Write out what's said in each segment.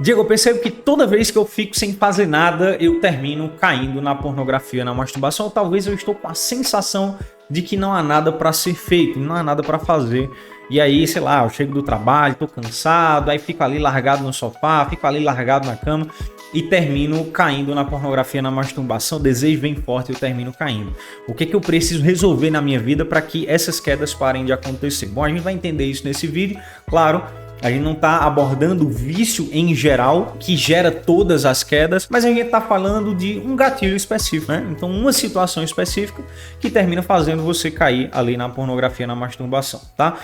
Diego, eu percebo que toda vez que eu fico sem fazer nada, eu termino caindo na pornografia, na masturbação. Ou talvez eu estou com a sensação de que não há nada para ser feito, não há nada para fazer. E aí, sei lá, eu chego do trabalho, tô cansado, aí fico ali largado no sofá, fico ali largado na cama e termino caindo na pornografia, na masturbação. O desejo vem forte e eu termino caindo. O que eu preciso resolver na minha vida para que essas quedas parem de acontecer? Bom, a gente vai entender isso nesse vídeo, claro. A gente não está abordando o vício em geral, que gera todas as quedas, mas a gente está falando de um gatilho específico, né? Então, uma situação específica que termina fazendo você cair ali na pornografia, na masturbação, tá?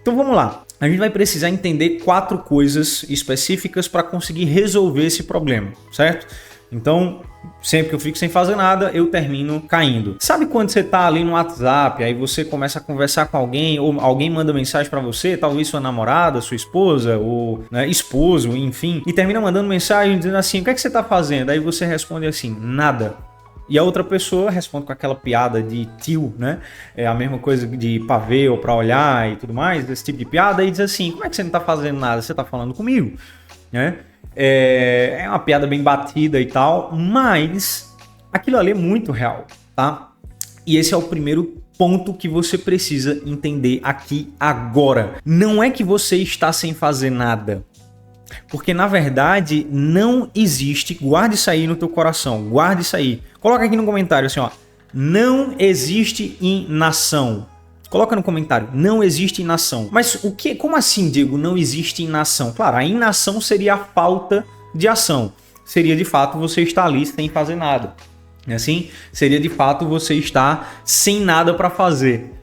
Então, vamos lá. A gente vai precisar entender 4 coisas específicas para conseguir resolver esse problema, certo? Então, sempre que eu fico sem fazer nada, eu termino caindo. Sabe quando você tá ali no WhatsApp, aí você começa a conversar com alguém, ou alguém manda mensagem pra você, talvez sua namorada, sua esposa, ou né, esposo, enfim, e termina mandando mensagem dizendo assim, o que é que você tá fazendo? Aí você responde assim, nada. E a outra pessoa responde com aquela piada de tio, né? É a mesma coisa de pavê ou pra olhar e tudo mais, desse tipo de piada, e diz assim, como é que você não tá fazendo nada? Você tá falando comigo, né? É uma piada bem batida e tal, mas aquilo ali é muito real, tá? E esse é o primeiro ponto que você precisa entender aqui agora. Não é que você está sem fazer nada, porque na verdade não existe, guarde isso aí no teu coração, guarde isso aí. Coloca aqui no comentário assim, ó, não existe inação. Coloca no comentário, não existe inação. Mas o que? Como assim, Diego, não existe inação? Claro, a inação seria a falta de ação. Seria de fato você estar ali sem fazer nada. Assim, seria de fato você estar sem nada para fazer.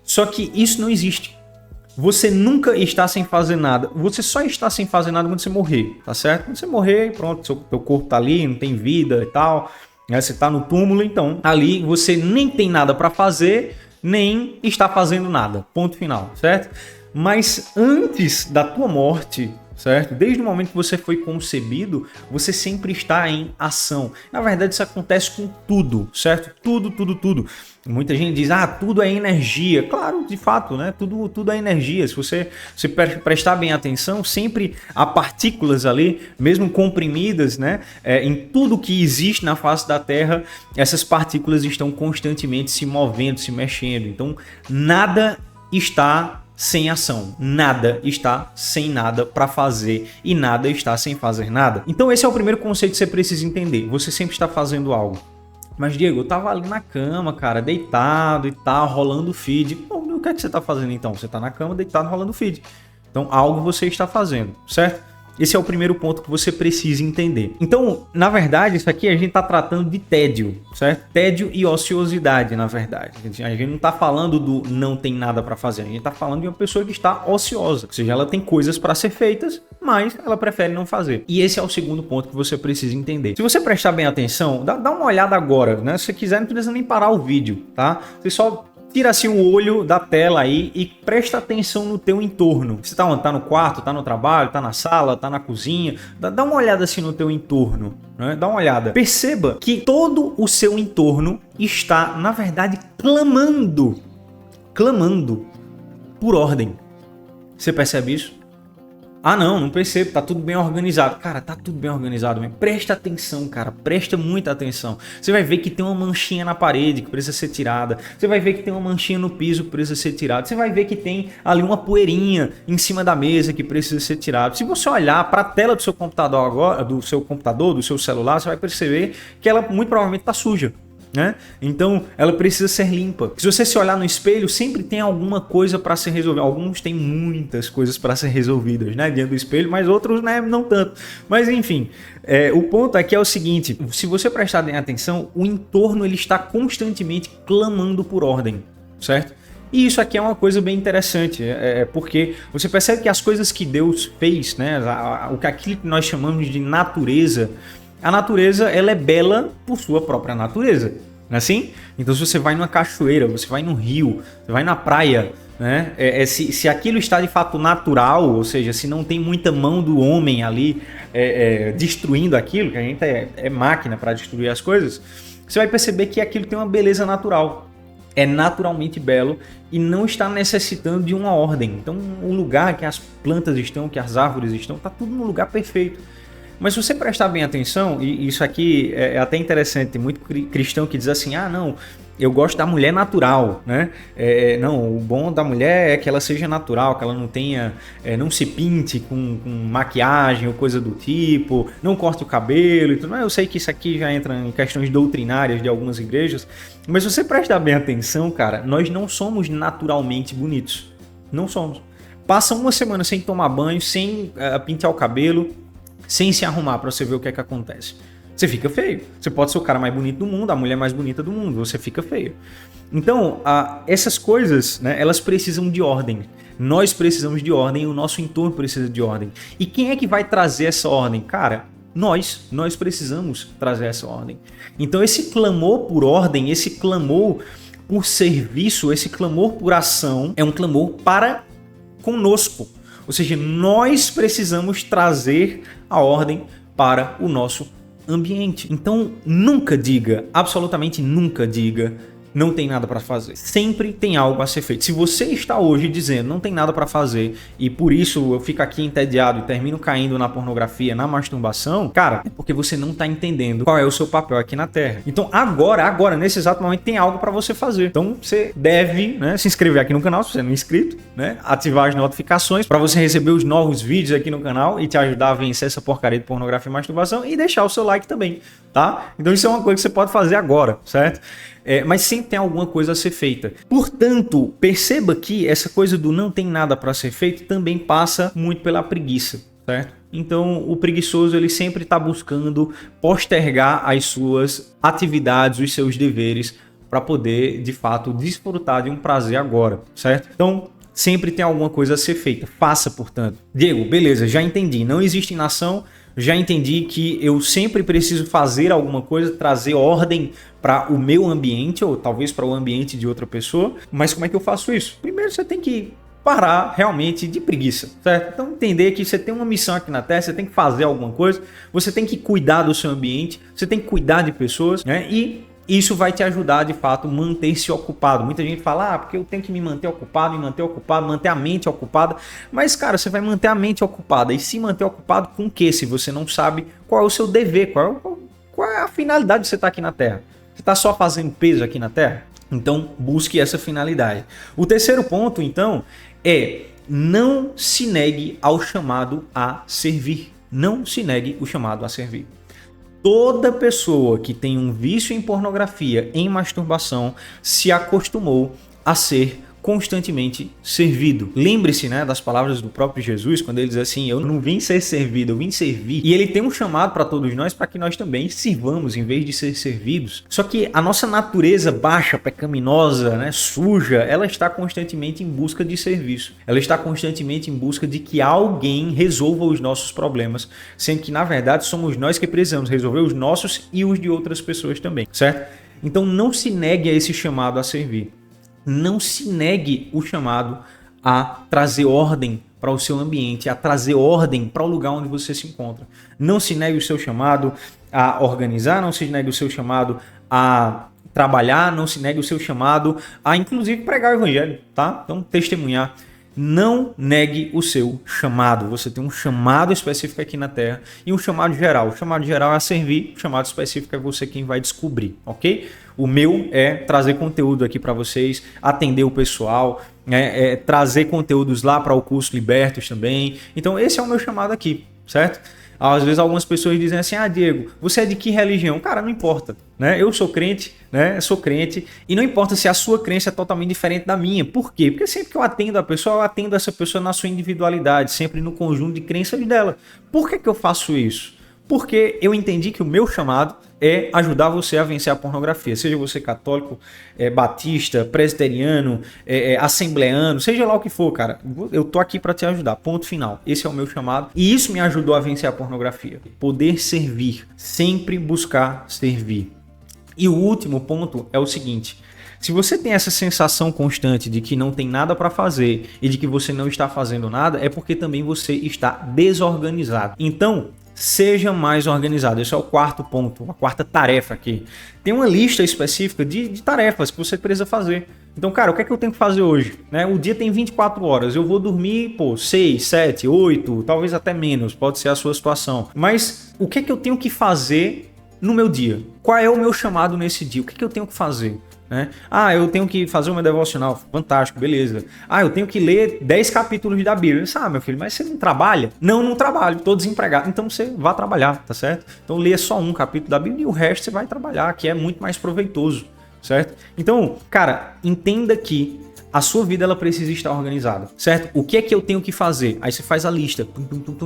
Só que isso não existe. Você nunca está sem fazer nada. Você só está sem fazer nada quando você morrer, tá certo? Quando você morrer, pronto, seu corpo tá ali, não tem vida e tal. Né? Você tá no túmulo, então ali você nem tem nada para fazer, nem está fazendo nada, ponto final, certo? Mas antes da tua morte, certo? Desde o momento que você foi concebido, você sempre está em ação. Na verdade, isso acontece com tudo, certo? Tudo. Muita gente diz, tudo é energia. Claro, de fato, né? Tudo é energia. Se você prestar bem atenção, sempre há partículas ali, mesmo comprimidas, né? Em tudo que existe na face da Terra, essas partículas estão constantemente se movendo, se mexendo. Então, nada está sem ação, nada está sem nada para fazer e nada está sem fazer nada. Então esse é o primeiro conceito que você precisa entender. Você sempre está fazendo algo. Mas Diego, eu tava ali na cama, cara, deitado e tal, rolando o feed. Pô, o que é que você tá fazendo então? Você tá na cama, deitado, rolando o feed. Então algo você está fazendo, certo? Esse é o primeiro ponto que você precisa entender. Então, na verdade, isso aqui a gente está tratando de tédio, certo? Tédio e ociosidade, na verdade. A gente não está falando do não tem nada para fazer. A gente está falando de uma pessoa que está ociosa. Ou seja, ela tem coisas para ser feitas, mas ela prefere não fazer. E esse é o segundo ponto que você precisa entender. Se você prestar bem atenção, dá uma olhada agora, né? Se você quiser, não precisa nem parar o vídeo, tá? Você só tira assim o olho da tela aí e presta atenção no teu entorno. Você tá onde? Tá no quarto, tá no trabalho, tá na sala, tá na cozinha. Dá uma olhada assim no teu entorno, né? Dá uma olhada. Perceba que todo o seu entorno está, na verdade, clamando por ordem. Você percebe isso? Não percebo, tá tudo bem organizado. Cara, tá tudo bem organizado mesmo. Presta atenção, cara, presta muita atenção. Você vai ver que tem uma manchinha na parede que precisa ser tirada. Você vai ver que tem uma manchinha no piso que precisa ser tirada. Você vai ver que tem ali uma poeirinha em cima da mesa que precisa ser tirada. Se você olhar para a tela do seu computador agora, do seu celular, você vai perceber que ela muito provavelmente tá suja. Né? Então ela precisa ser limpa. Se você se olhar no espelho, sempre tem alguma coisa para ser resolvida. Alguns têm muitas coisas para ser resolvidas, né, diante do espelho, mas outros, né, não tanto. Mas enfim, o ponto aqui é o seguinte: se você prestar bem atenção, o entorno ele está constantemente clamando por ordem, certo? E isso aqui é uma coisa bem interessante, porque você percebe que as coisas que Deus fez, né, aquilo que nós chamamos de natureza. A natureza ela é bela por sua própria natureza, não é assim? Então se você vai numa cachoeira, você vai num rio, você vai na praia, né? Se aquilo está de fato natural, ou seja, se não tem muita mão do homem ali destruindo aquilo, que a gente é máquina para destruir as coisas, você vai perceber que aquilo tem uma beleza natural. É naturalmente belo e não está necessitando de uma ordem. Então o lugar que as plantas estão, que as árvores estão, está tudo no lugar perfeito. Mas se você prestar bem atenção, e isso aqui é até interessante, tem muito cristão que diz assim, ah, não, eu gosto da mulher natural, né? Não, o bom da mulher é que ela seja natural, que ela não tenha, não se pinte com maquiagem ou coisa do tipo, não corte o cabelo e tudo mais. Eu sei que isso aqui já entra em questões doutrinárias de algumas igrejas, mas se você prestar bem atenção, cara, nós não somos naturalmente bonitos. Não somos. Passa uma semana sem tomar banho, sem pintar o cabelo, sem se arrumar para você ver o que é que acontece. Você fica feio. Você pode ser o cara mais bonito do mundo, a mulher mais bonita do mundo, você fica feio. Então, essas coisas, né, elas precisam de ordem. Nós precisamos de ordem, o nosso entorno precisa de ordem. E quem é que vai trazer essa ordem? Cara, nós precisamos trazer essa ordem. Então, esse clamor por ordem, esse clamor por serviço, esse clamor por ação, é um clamor para conosco. Ou seja, nós precisamos trazer a ordem para o nosso ambiente. Então, nunca diga, absolutamente nunca diga, não tem nada para fazer. Sempre tem algo a ser feito. Se você está hoje dizendo não tem nada para fazer e por isso eu fico aqui entediado e termino caindo na pornografia, na masturbação, cara, é porque você não está entendendo qual é o seu papel aqui na Terra. Então agora, nesse exato momento, tem algo para você fazer. Então você deve, né, se inscrever aqui no canal, se você não é inscrito, né, ativar as notificações para você receber os novos vídeos aqui no canal e te ajudar a vencer essa porcaria de pornografia e masturbação e deixar o seu like também, tá? Então isso é uma coisa que você pode fazer agora, certo? Mas sempre tem alguma coisa a ser feita. Portanto, perceba que essa coisa do não tem nada para ser feito também passa muito pela preguiça, certo? Então, o preguiçoso ele sempre está buscando postergar as suas atividades, os seus deveres, para poder, de fato, desfrutar de um prazer agora, certo? Então, sempre tem alguma coisa a ser feita. Faça, portanto. Diego, beleza, já entendi. Não existe nação. Já entendi que eu sempre preciso fazer alguma coisa, trazer ordem para o meu ambiente ou talvez para o ambiente de outra pessoa. Mas como é que eu faço isso? Primeiro você tem que parar realmente de preguiça, certo? Então entender que você tem uma missão aqui na Terra, você tem que fazer alguma coisa, você tem que cuidar do seu ambiente, você tem que cuidar de pessoas, né? E isso vai te ajudar, de fato, a manter-se ocupado. Muita gente fala, porque eu tenho que me manter ocupado, manter a mente ocupada. Mas, cara, você vai manter a mente ocupada. E se manter ocupado com o quê? Se você não sabe qual é o seu dever, qual é a finalidade de você estar aqui na Terra. Você está só fazendo peso aqui na Terra? Então, busque essa finalidade. O terceiro ponto, então, é não se negue ao chamado a servir. Não se negue o chamado a servir. Toda pessoa que tem um vício em pornografia, em masturbação, se acostumou a ser constantemente servido. Lembre-se, né, das palavras do próprio Jesus, quando ele diz assim, eu não vim ser servido, eu vim servir. E ele tem um chamado para todos nós para que nós também sirvamos em vez de ser servidos. Só que a nossa natureza baixa, pecaminosa, né, suja, ela está constantemente em busca de serviço. Ela está constantemente em busca de que alguém resolva os nossos problemas, sendo que, na verdade, somos nós que precisamos resolver os nossos e os de outras pessoas também, certo? Então não se negue a esse chamado a servir. Não se negue o chamado a trazer ordem para o seu ambiente, a trazer ordem para o lugar onde você se encontra. Não se negue o seu chamado a organizar, não se negue o seu chamado a trabalhar, não se negue o seu chamado a, inclusive, pregar o evangelho, tá? Então, testemunhar. Não negue o seu chamado. Você tem um chamado específico aqui na Terra e um chamado geral. O chamado geral é a servir, o chamado específico é você quem vai descobrir, ok? O meu é trazer conteúdo aqui para vocês, atender o pessoal, trazer conteúdos lá para o curso Libertos também. Então esse é o meu chamado aqui, certo? Às vezes algumas pessoas dizem assim, Diego, você é de que religião? Cara, não importa, né? Eu sou crente, né? Eu sou crente e não importa se a sua crença é totalmente diferente da minha. Por quê? Porque sempre que eu atendo a pessoa, eu atendo essa pessoa na sua individualidade, sempre no conjunto de crenças dela. Por que eu faço isso? Porque eu entendi que o meu chamado é ajudar você a vencer a pornografia. Seja você católico, batista, presbiteriano, assembleano, seja lá o que for, cara. Eu tô aqui para te ajudar. Ponto final. Esse é o meu chamado. E isso me ajudou a vencer a pornografia. Poder servir. Sempre buscar servir. E o último ponto é o seguinte. Se você tem essa sensação constante de que não tem nada para fazer e de que você não está fazendo nada, é porque também você está desorganizado. Então, seja mais organizado. Esse é o quarto ponto, a quarta tarefa aqui. Tem uma lista específica de tarefas que você precisa fazer. Então, cara, o que é que eu tenho que fazer hoje? Né? O dia tem 24 horas, eu vou dormir, 6, 7, 8, talvez até menos, pode ser a sua situação. Mas o que é que eu tenho que fazer no meu dia? Qual é o meu chamado nesse dia? O que é que eu tenho que fazer? Né? Ah, eu tenho que fazer o meu devocional, fantástico, beleza. Ah, eu tenho que ler 10 capítulos da Bíblia. Ah, meu filho, mas você não trabalha? Não, não trabalho, tô desempregado. Então você vai trabalhar, tá certo? Então lê só um capítulo da Bíblia e o resto você vai trabalhar, que é muito mais proveitoso, certo? Então, cara, entenda que a sua vida ela precisa estar organizada, certo? O que é que eu tenho que fazer? Aí você faz a lista.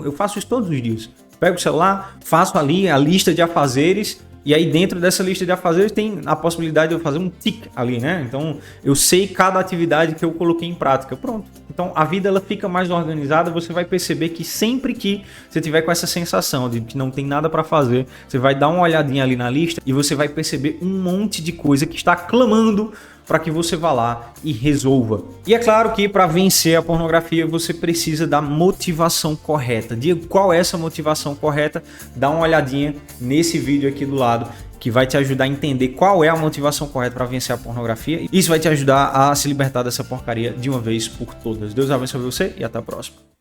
Eu faço isso todos os dias. Pego o celular, faço ali a lista de afazeres. E aí dentro dessa lista de afazeres tem a possibilidade de eu fazer um tic ali, né? Então eu sei cada atividade que eu coloquei em prática. Pronto. Então a vida ela fica mais organizada, você vai perceber que sempre que você tiver com essa sensação de que não tem nada para fazer, você vai dar uma olhadinha ali na lista e você vai perceber um monte de coisa que está clamando para que você vá lá e resolva. E é claro que para vencer a pornografia você precisa da motivação correta. Diga qual é essa motivação correta, dá uma olhadinha nesse vídeo aqui do lado que vai te ajudar a entender qual é a motivação correta para vencer a pornografia. Isso vai te ajudar a se libertar dessa porcaria de uma vez por todas. Deus abençoe você e até a próxima.